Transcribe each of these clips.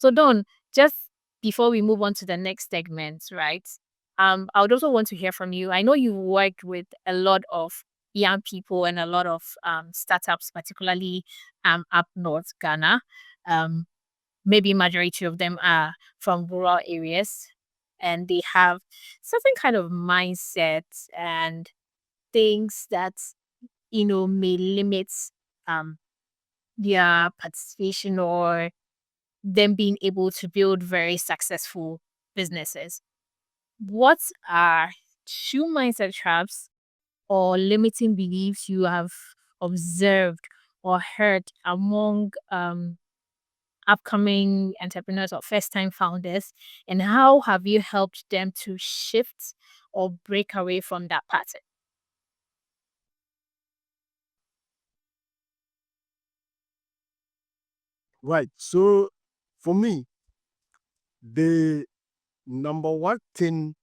So Don, just before we move on to the next segment, right? I would also want to hear from you. I know you've worked with a lot of young people and a lot of startups, particularly up north Ghana. Um, Maybe majority of them are from rural areas, and they have certain kind of mindset and things that may limit um their participation or them being able to build very successful businesses. What are two mindset traps or limiting beliefs you have observed or heard among upcoming entrepreneurs or first time founders? And how have you helped them to shift or break away from that pattern? Right. So for me, the number one thing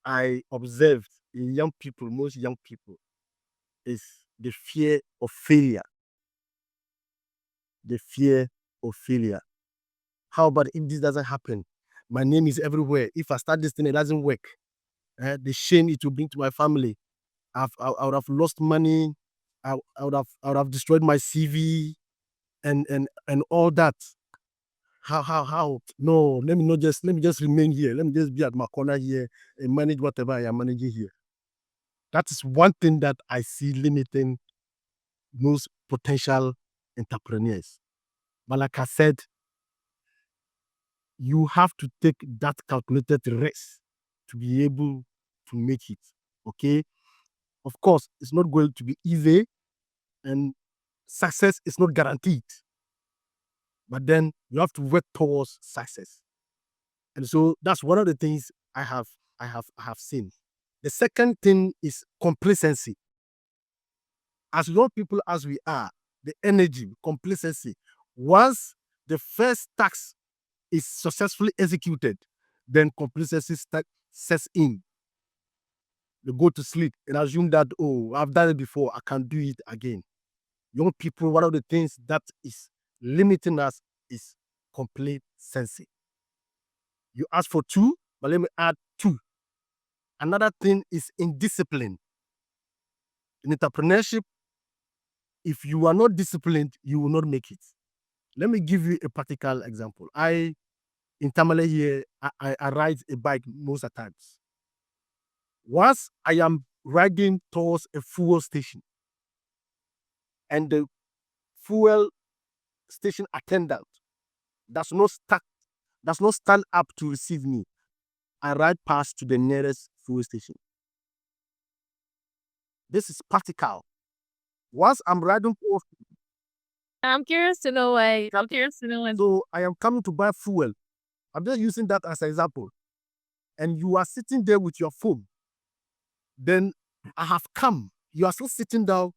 I observed in young people, most young people, is the fear of failure. The fear of failure. How about if this doesn't happen? My name is everywhere. If I start this thing, it doesn't work. The shame it will bring to my family. I would have lost money. I would have destroyed my CV and all that. How? No, let me just remain here. Let me just be at my corner here and manage whatever I am managing here. That is one thing that I see limiting most potential entrepreneurs. But like I said, you have to take that calculated risk to be able to make it. Okay. Of course, it's not going to be easy and success is not guaranteed. But then you have to work towards success. And so that's one of the things I have seen. The second thing is complacency. As young people as we are, the energy, complacency. Once the first task is successfully executed, then complacency sets in. You go to sleep and assume that, oh, I've done it before, I can do it again. Young people, one of the things that is limiting us is complacency. You ask for two, but let me add two. Another thing is indiscipline. In entrepreneurship, if you are not disciplined, you will not make it. Let me give you a practical example. In Tamale here, I ride a bike most of the times. Once I am riding towards a fuel station and the fuel station attendant does not start, does not stand up to receive me, I ride past to the nearest fuel station. This is practical. Once I'm riding towards, I'm curious to know why. I'm curious to know why. so I am coming to buy fuel. I'm just using that as an example. And you are sitting there with your phone. Then I have come. You are still sitting down.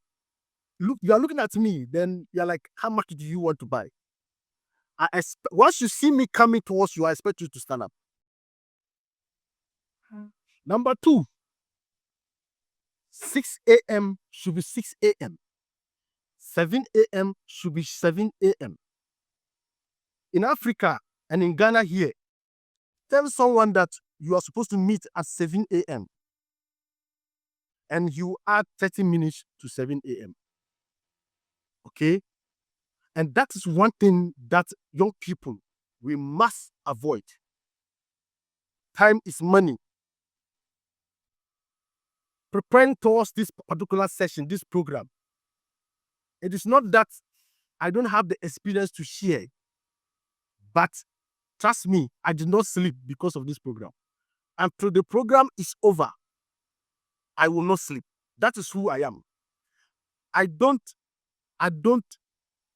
Look, you are looking at me. Then you're like, how much do you want to buy? Once you see me coming towards you, I expect you to stand up. Number two, 6 a.m. should be 6 a.m. 7 a.m. should be 7 a.m. In Africa and in Ghana here, tell someone that you are supposed to meet at 7 a.m. and you add 30 minutes to 7 a.m. Okay? And that is one thing that young people we must avoid. Time is money. Preparing towards this particular session, this program, it is not that I don't have the experience to share, but trust me, I did not sleep because of this program. Until the program is over, I will not sleep. That is who I am. I don't, I don't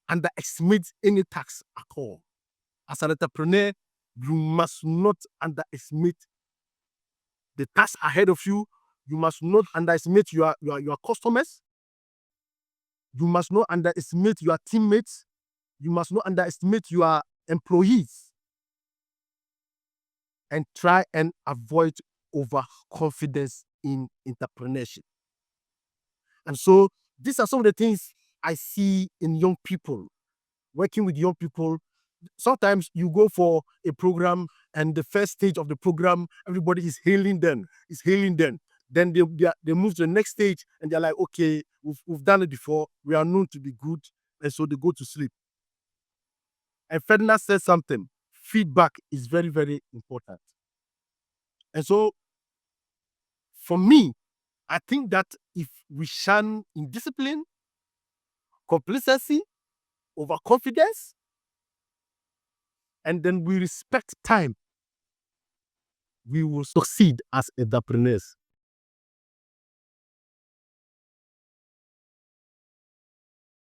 underestimate any task at all. As an entrepreneur, you must not underestimate the task ahead of you. You must not underestimate your customers. You must not underestimate your teammates. You must not underestimate your employees, and try and avoid overconfidence in entrepreneurship. And so these are some of the things I see in young people, working with young people. sometimes you go for a program and the first stage of the program, everybody is hailing them. Then they move to the next stage and they're like, okay, we've done it before. We are known to be good. And so they go to sleep. And Ferdinand said something. Feedback is very, very important. And so for me, I think that if we shun indiscipline, complacency, overconfidence, and then we respect time, we will succeed as entrepreneurs.